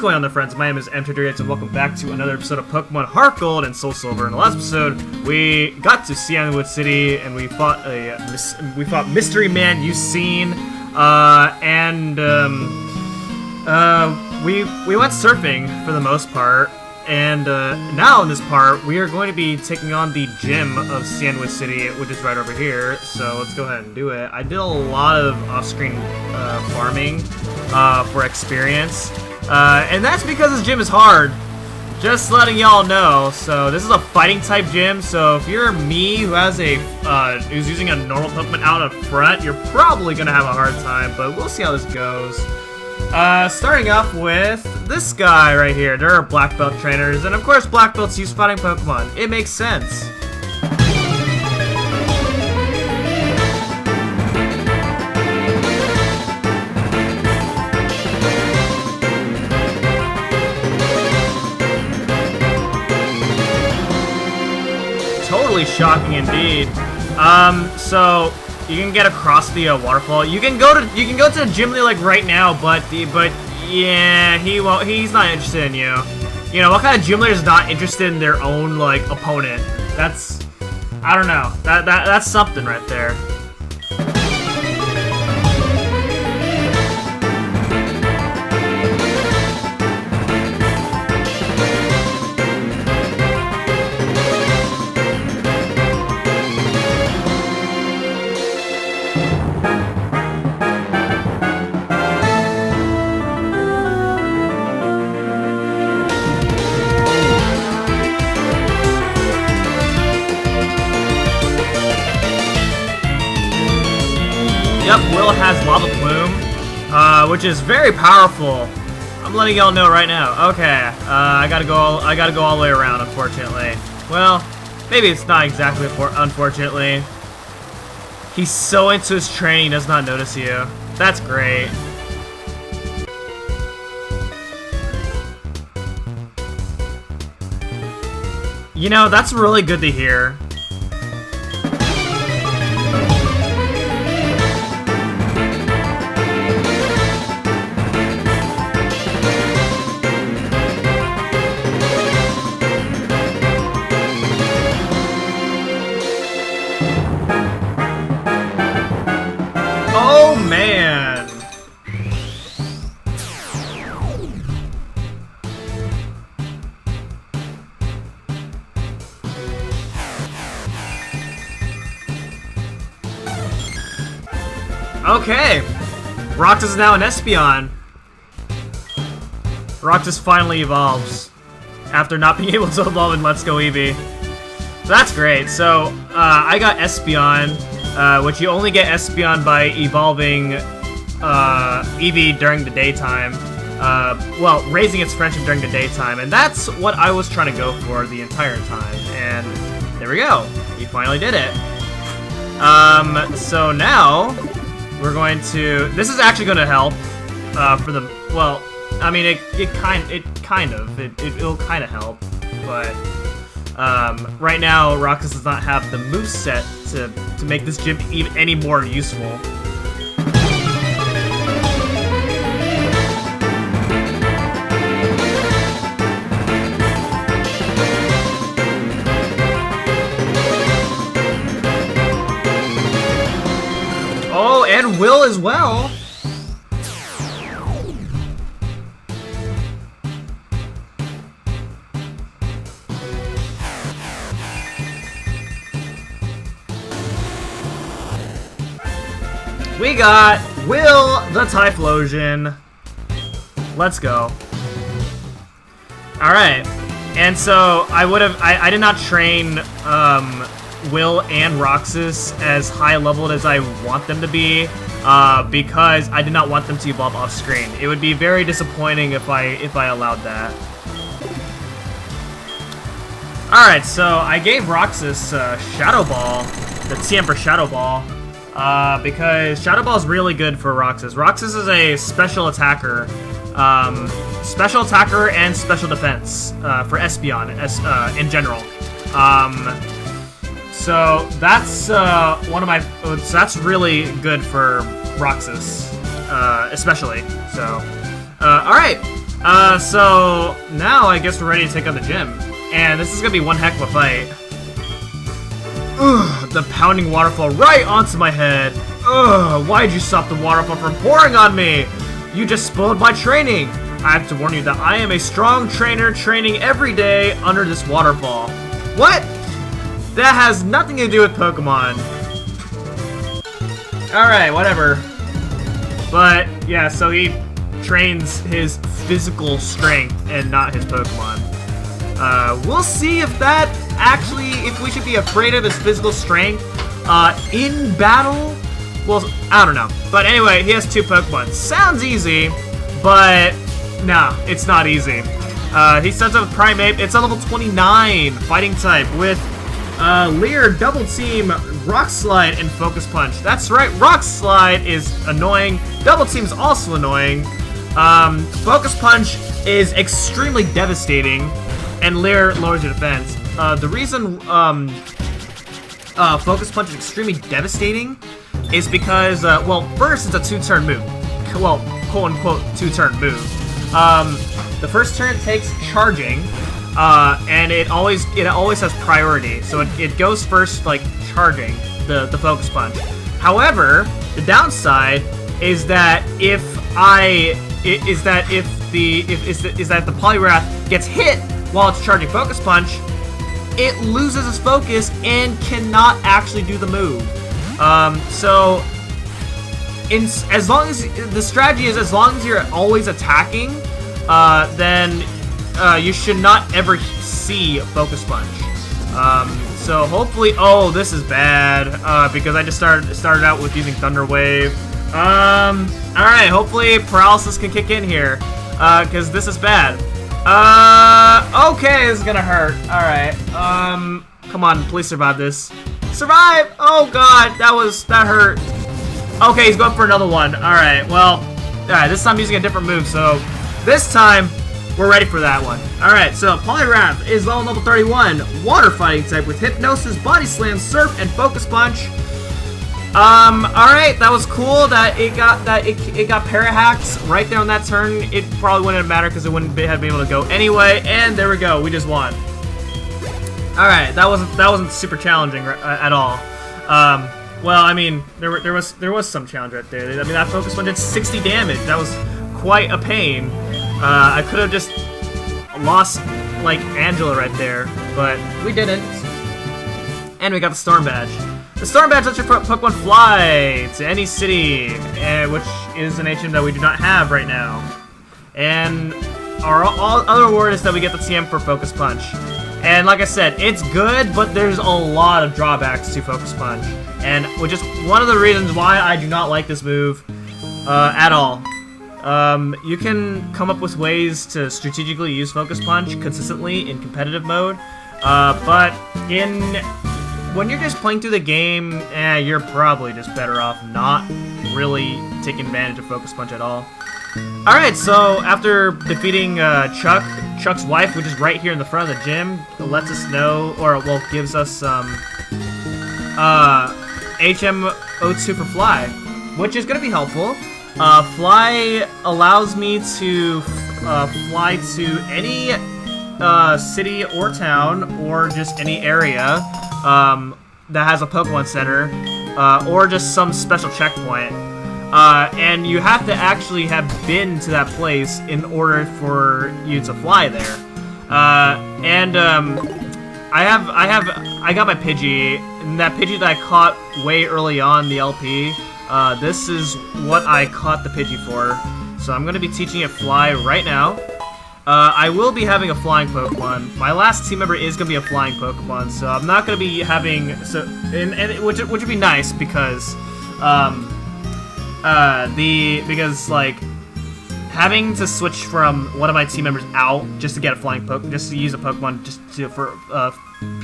going on there, friends? My name is M238, and welcome back to another episode of Pokemon Heart Gold and Soul Silver. In the last episode, we got to Cianwood City, and we fought Mystery Man Usain, we went surfing for the most part. And now in this part, we are going to be taking on the gym of Cianwood City, which is right over here. So let's go ahead and do it. I did a lot of off-screen farming for experience, and that's because this gym is hard. Just letting y'all know. So this is a fighting type gym. So if you're me, who has who's using a normal Pokemon out up front, you're probably gonna have a hard time. But we'll see how this goes. Starting off with this guy right here. There are black belt trainers, and of course black belts use fighting Pokemon. It makes sense. Totally shocking indeed. So you can get across the waterfall. You can go to the gym like right now, but yeah, he's not interested in you. You know, what kind of gym leader is not interested in their own like opponent? I don't know. That's something right there. Yep, Will has Lava Plume, which is very powerful. I'm letting y'all know right now. Okay, I gotta go all the way around, unfortunately. Well, maybe it's not exactly unfortunately. He's so into his training, he does not notice you. That's great. You know, that's really good to hear. Oh man! Okay! Roxas is now an Espeon. Roxas finally evolves after not being able to evolve in Let's Go Eevee. So that's great. So I got Espeon. Which you only get Espeon by evolving Eevee during the daytime. Well, raising its friendship during the daytime, and that's what I was trying to go for the entire time. And there we go. We finally did it. So now we're going to. This is actually going to help for the. Well, I mean, it'll kind of help, but. Right now, Roxas does not have the moveset to make this gym even any more useful. Oh, and Will as well. We got Will the Typhlosion. Let's go. Alright. And so I did not train Will and Roxas as high leveled as I want them to be, because I did not want them to evolve off screen. It would be very disappointing if I allowed that. Alright, so I gave Roxas Shadow Ball, the TM for Shadow Ball. Because Shadow Ball is really good for Roxas. Roxas is a special attacker, and special defense for Espeon in general. So that's one of my. So that's really good for Roxas, especially. So, all right. So now I guess we're ready to take on the gym. And this is gonna be one heck of a fight. Ugh, the pounding waterfall right onto my head. Ugh, why'd you stop the waterfall from pouring on me? You just spoiled my training. I have to warn you that I am a strong trainer training every day under this waterfall. What? That has nothing to do with Pokemon. Alright, whatever. But, yeah, so he trains his physical strength and not his Pokemon. We'll see if that actually, if we should be afraid of his physical strength in battle. Well, I don't know. But anyway, he has 2 Pokemon. Sounds easy, but nah, it's not easy. He starts out with Primeape. It's a level 29 fighting type with Leer, Double Team, Rock Slide, and Focus Punch. That's right, Rock Slide is annoying. Double Team's also annoying. Focus Punch is extremely devastating, and Leer lowers your defense. The reason Focus Punch is extremely devastating is because, well, first it's a 2-turn move. Well, quote-unquote 2-turn move. The first turn takes charging, and it always has priority. So it goes first, like, charging the Focus Punch. However, the downside is that if the Poliwrath gets hit while it's charging Focus Punch, it loses its focus and cannot actually do the move. So as long as the strategy is, as long as you're always attacking, then you should not ever see Focus Punch. So hopefully, oh, this is bad, because I just started out with using Thunder Wave. Alright, hopefully Paralysis can kick in here, because this is bad. Okay, this is gonna hurt. Alright, come on, please survive this. Survive! Oh god, that hurt. Okay, he's going for another one. Alright, well, alright, this time I'm using a different move, so this time, we're ready for that one. Alright, so Poliwrath is level 31, water fighting type with Hypnosis, Body Slam, Surf, and Focus Punch. Alright, that was cool that it got Parahacks right there on that turn. It probably wouldn't have mattered because it wouldn't have been able to go anyway, and there we go, we just won. Alright, that wasn't super challenging at all. Well, I mean, there was some challenge right there. I mean, that Focus Punch did 60 damage. That was quite a pain. I could have just lost, like, Angela right there, but we didn't. And we got the Storm Badge. The Storm Badge lets your Pokemon fly to any city, which is an HM that we do not have right now. And our other reward is that we get the TM for Focus Punch. And like I said, it's good, but there's a lot of drawbacks to Focus Punch. And which is one of the reasons why I do not like this move at all. You can come up with ways to strategically use Focus Punch consistently in competitive mode, but when you're just playing through the game, you're probably just better off not really taking advantage of Focus Punch at all. Alright, so after defeating Chuck's wife, which is right here in the front of the gym, lets us know, or well, gives us some HM02 for Fly, which is going to be helpful. Fly allows me to fly to any city or town, or just any area that has a Pokemon Center, or just some special checkpoint. And you have to actually have been to that place in order for you to fly there. I got my Pidgey, and that Pidgey that I caught way early on the LP. This is what I caught the Pidgey for, so I'm going to be teaching it Fly right now. I will be having a flying Pokemon. My last team member is going to be a flying Pokemon, so I'm not going to be having which would be nice because like having to switch from one of my team members out just to get a flying just to use a Pokemon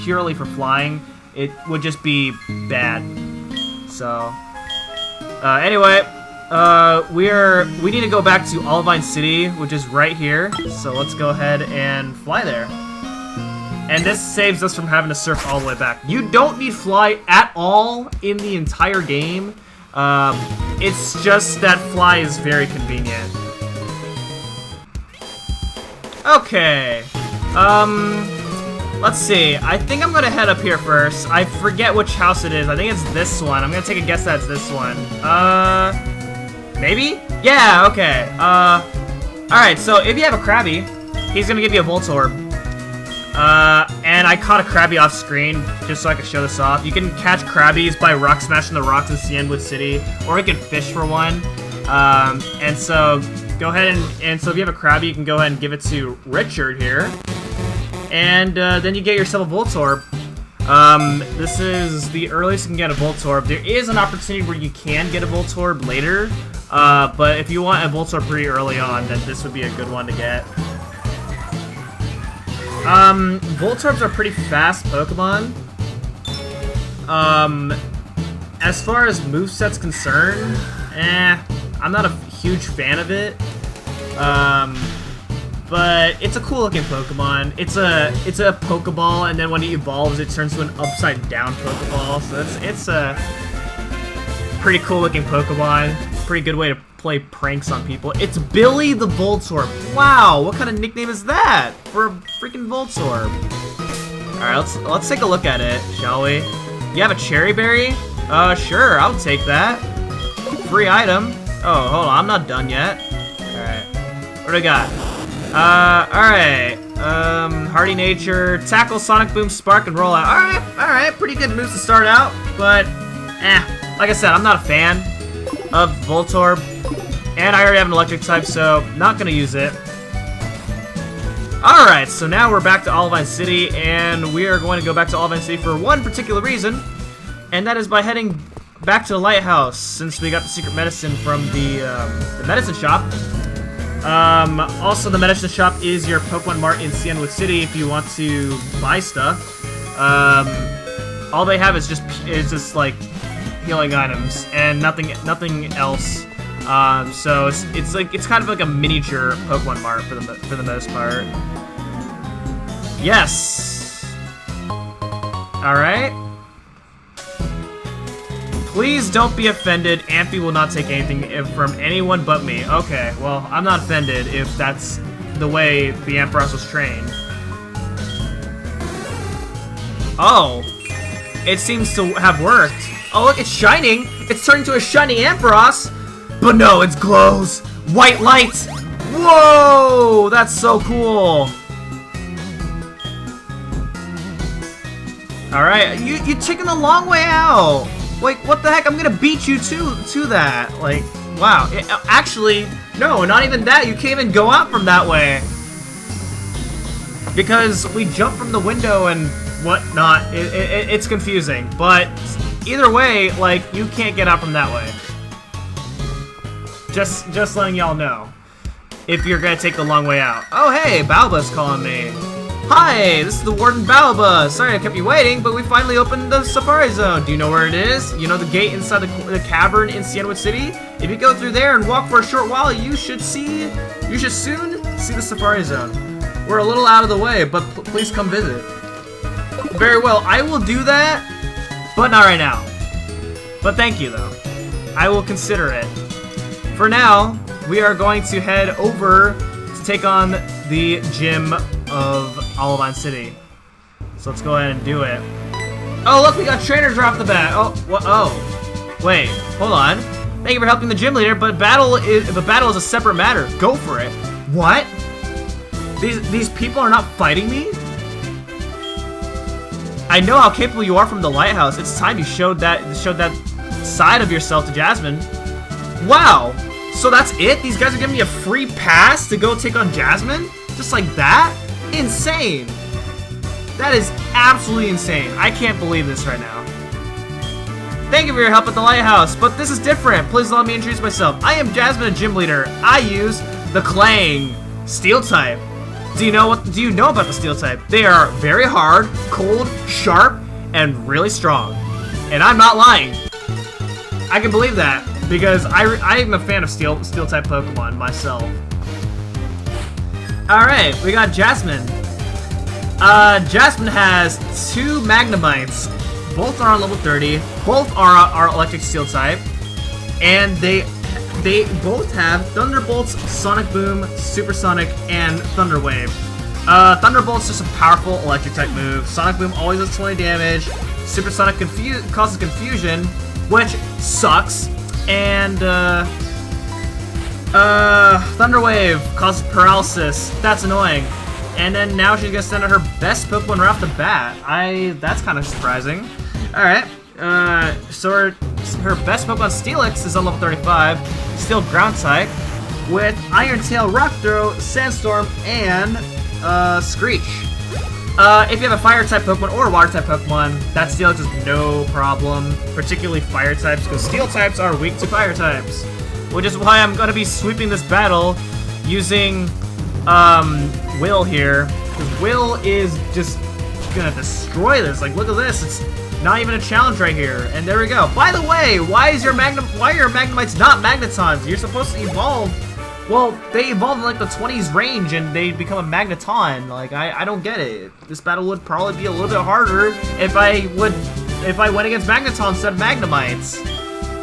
purely for flying, it would just be bad. So. Anyway, we need to go back to Olivine City, which is right here. So let's go ahead and fly there. And this saves us from having to surf all the way back. You don't need Fly at all in the entire game. It's just that Fly is very convenient. Okay. Let's see. I think I'm gonna head up here first. I forget which house it is. I think it's this one. I'm gonna take a guess that it's this one. Maybe? Yeah, okay. Alright, so if you have a Krabby, he's gonna give you a Voltorb. And I caught a Krabby off screen, just so I could show this off. You can catch Krabbies by rock smashing the rocks in Cianwood City, or you can fish for one. And so, go ahead and so if you have a Krabby, you can go ahead and give it to Richard here. And, then you get yourself a Voltorb. This is the earliest you can get a Voltorb. There is an opportunity where you can get a Voltorb later, but if you want a Voltorb pretty early on, then this would be a good one to get. Voltorbs are pretty fast Pokemon. As far as moveset's concerned, I'm not a huge fan of it. But it's a cool looking Pokemon. It's a Pokeball, and then when it evolves, it turns to an upside down Pokeball. So it's a pretty cool looking Pokemon. Pretty good way to play pranks on people. It's Billy the Voltorb. Wow, what kind of nickname is that for a freaking Voltorb? Alright, let's take a look at it, shall we? You have a Cherry Berry? Sure, I'll take that. Free item. Oh, hold on, I'm not done yet. Alright. What do we got? Alright. Hardy Nature, Tackle, Sonic Boom, Spark, and Rollout. Alright, pretty good moves to start out, but, like I said, I'm not a fan of Voltorb, and I already have an electric type, so not gonna use it. Alright, so now we're back to Olivine City, and we are going to go back to Olivine City for one particular reason, and that is by heading back to the lighthouse, since we got the secret medicine from the medicine shop. Also, the medicine shop is your Pokemon Mart in Cianwood City if you want to buy stuff. All they have is just like healing items and nothing else. So it's kind of like a miniature Pokemon Mart for the most part. Yes. All right. Please don't be offended. Amphy will not take anything from anyone but me. Okay, well, I'm not offended if that's the way the Ampharos was trained. Oh, it seems to have worked. Oh, look, it's shining. It's turning to a shiny Ampharos. But no, it glows. White light. Whoa, that's so cool. All right, you're taking the long way out. Like, what the heck? I'm gonna beat you to that. Like, wow. Actually, no, not even that. You can't even go out from that way. Because we jumped from the window and whatnot. It's confusing. But either way, like, you can't get out from that way. Just letting y'all know. If you're gonna take the long way out. Oh, hey, Balba's calling me. Hi, this is the Warden Balba. Sorry I kept you waiting, but we finally opened the Safari Zone. Do you know where it is? You know the gate inside the cavern in Cianwood City? If you go through there and walk for a short while, you should soon see the Safari Zone. We're a little out of the way, but please come visit. Very well, I will do that, but not right now. But thank you, though. I will consider it. For now, we are going to head over to take on the gym of Olivine City. So let's go ahead and do it. Oh, look, we got trainers right off the bat. Oh, what? Oh, wait, hold on. Thank you for helping the gym leader, but battle is a separate matter. Go for it. What? These people are not fighting me? I know how capable you are from the lighthouse. It's time you showed that side of yourself to Jasmine. Wow. So that's it? These guys are giving me a free pass to go take on Jasmine? Just like that? Insane. That is absolutely insane. I can't believe this right now. Thank you for your help at the lighthouse, but this is different. Please let me introduce myself. I am Jasmine, a gym leader. I use the Clang Steel type. Do you know about the Steel type? They are very hard, cold, sharp, and really strong. And I'm not lying. I can believe that because I am a fan of Steel type Pokemon myself. Alright, we got Jasmine. Jasmine has 2 Magnemites. Both are on level 30. Both are electric Steel type. And they they both have Thunderbolts, Sonic Boom, Supersonic, and Thunder Wave. Thunderbolt's just a powerful electric type move. Sonic Boom always does 20 damage. Supersonic causes confusion, which sucks. And Thunder Wave causes paralysis. That's annoying. And then now she's gonna send out her best Pokemon right off the bat. That's kind of surprising. Alright. So her best Pokemon Steelix is on level 35. Steel ground type with Iron Tail, Rock Throw, Sandstorm, and Screech. If you have a fire type Pokemon or a water type Pokemon, that Steelix is no problem, particularly fire types, because steel types are weak to fire types. Which is why I'm gonna be sweeping this battle using Will here. Because Will is just gonna destroy this. Like, look at this. It's not even a challenge right here. And there we go. By the way, why are your Magnemites not Magnetons? You're supposed to evolve. Well, they evolve in like the 20s range and they become a Magneton. Like, I don't get it. This battle would probably be a little bit harder if I went against Magnetons instead of Magnemites.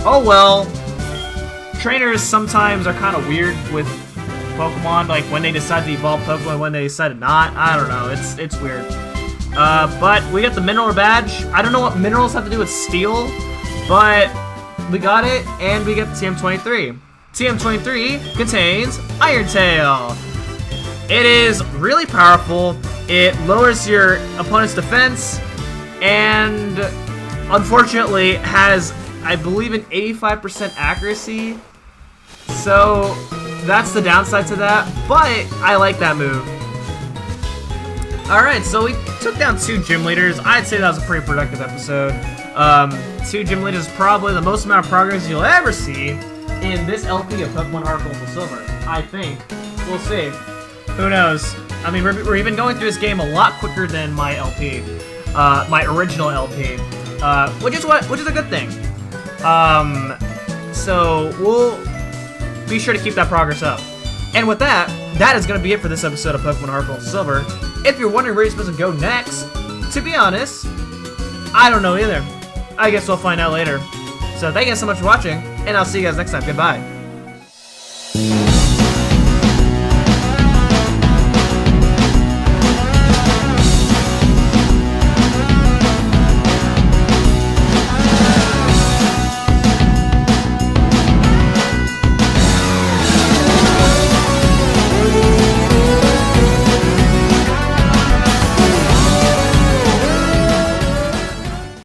Oh well. Trainers sometimes are kind of weird with Pokemon, like when they decide to evolve Pokemon, when they decide to not. I don't know. It's weird. But we got the mineral badge. I don't know what minerals have to do with steel, but we got it, and we get TM23. TM23 contains Iron Tail. It is really powerful. It lowers your opponent's defense, and unfortunately has, I believe, an 85% accuracy. So that's the downside to that, but I like that move. Alright, so we took down 2 gym leaders. I'd say that was a pretty productive episode. 2 gym leaders is probably the most amount of progress you'll ever see in this LP of Pokemon Heart Gold and Silver. I think. We'll see. Who knows? I mean, we're even going through this game a lot quicker than my LP. My original LP. Which is a good thing. So we'll be sure to keep that progress up. And with that, that is going to be it for this episode of Pokemon Heart Gold and Silver. If you're wondering where you're supposed to go next, to be honest, I don't know either. I guess we'll find out later. So thank you guys so much for watching, and I'll see you guys next time. Goodbye.